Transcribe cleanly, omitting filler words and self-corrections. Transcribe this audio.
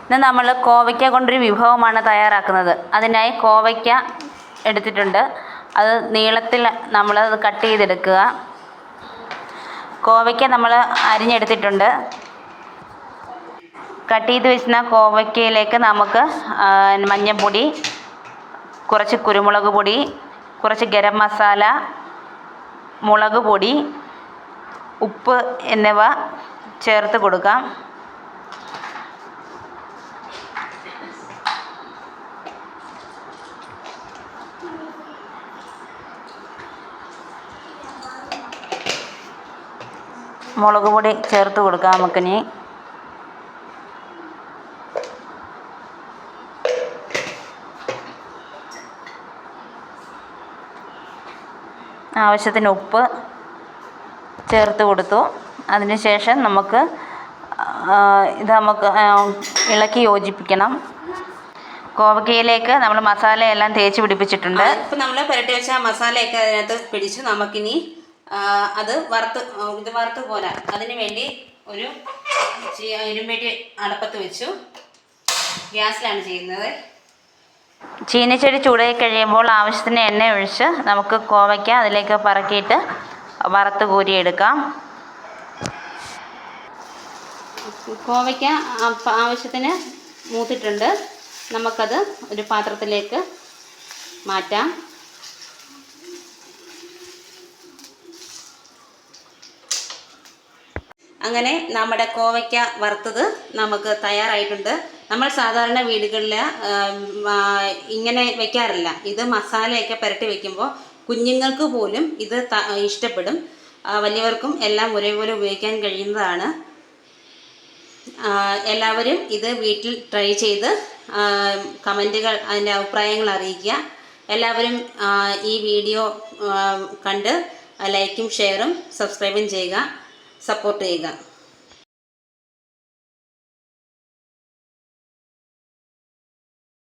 ഇന്ന് നമ്മൾ കോവയ്ക്ക കൊണ്ടൊരു വിഭവമാണ് തയ്യാറാക്കുന്നത്. അതിനായി കോവയ്ക്ക എടുത്തിട്ടുണ്ട്. അത് നീളത്തിൽ നമ്മളത് കട്ട് ചെയ്തെടുക്കുക. കോവയ്ക്ക നമ്മൾ അരിഞ്ഞെടുത്തിട്ടുണ്ട്. കട്ട് ചെയ്ത് വെച്ചിരുന്ന കോവയ്ക്കയിലേക്ക് നമുക്ക് മഞ്ഞൾപ്പൊടി, കുറച്ച് കുരുമുളക് പൊടി, കുറച്ച് ഗരം മസാല, മുളക് പൊടി, ഉപ്പ് എന്നിവ ചേർത്ത് കൊടുക്കാം. മുളക് പൊടി ചേർത്ത് കൊടുക്കാം നമുക്കിനി. ആവശ്യത്തിന് ഉപ്പ് ചേർത്ത് കൊടുത്തു. അതിനുശേഷം നമുക്ക് ഇളക്കി യോജിപ്പിക്കണം. കോവയ്ക്കയിലേക്ക് നമ്മൾ മസാലയെല്ലാം തേച്ച് പിടിപ്പിച്ചിട്ടുണ്ട്. ഇപ്പം നമ്മൾ പുരട്ടി വെച്ച മസാലയൊക്കെ അതിനകത്ത് പിടിച്ച് നമുക്കിനി അത് വറുത്ത് പോരാ. അതിന് വേണ്ടി ഒരു ഇരുമ്പേട്ടി അടുപ്പത്ത് വെച്ചു. ഗ്യാസിലാണ് ചെയ്യുന്നത്. ചീനച്ചട്ടി ചൂടായി കഴിയുമ്പോൾ ആവശ്യത്തിന് എണ്ണ ഒഴിച്ച് നമുക്ക് കോവയ്ക്ക അതിലേക്ക് പറക്കിയിട്ട് വറുത്ത് കോരിയെടുക്കാം. കോവയ്ക്ക ആവശ്യത്തിന് മൂത്തിട്ടുണ്ട്. നമുക്കത് ഒരു പാത്രത്തിലേക്ക് മാറ്റാം. അങ്ങനെ നമ്മുടെ കോവയ്ക്ക വറുത്തത് നമുക്ക് തയ്യാറായിട്ടുണ്ട്. നമ്മൾ സാധാരണ വീടുകളിൽ ഇങ്ങനെ വെക്കാറില്ല. ഇത് മസാലയൊക്കെ പുരട്ടി വയ്ക്കുമ്പോൾ കുഞ്ഞുങ്ങൾക്ക് പോലും ഇത് ഇഷ്ടപ്പെടും. വലിയവർക്കും എല്ലാം ഒരേപോലെ ഉപയോഗിക്കാൻ കഴിയുന്നതാണ്. എല്ലാവരും ഇത് വീട്ടിൽ ട്രൈ ചെയ്ത് കമൻറ്റുകൾ, അതിൻ്റെ അഭിപ്രായങ്ങൾ അറിയിക്കുക. എല്ലാവരും ഈ വീഡിയോ കണ്ട് ലൈക്കും ഷെയറും സബ്സ്ക്രൈബും ചെയ്യുക, സപ്പോർട്ട് ചെയ്യുക.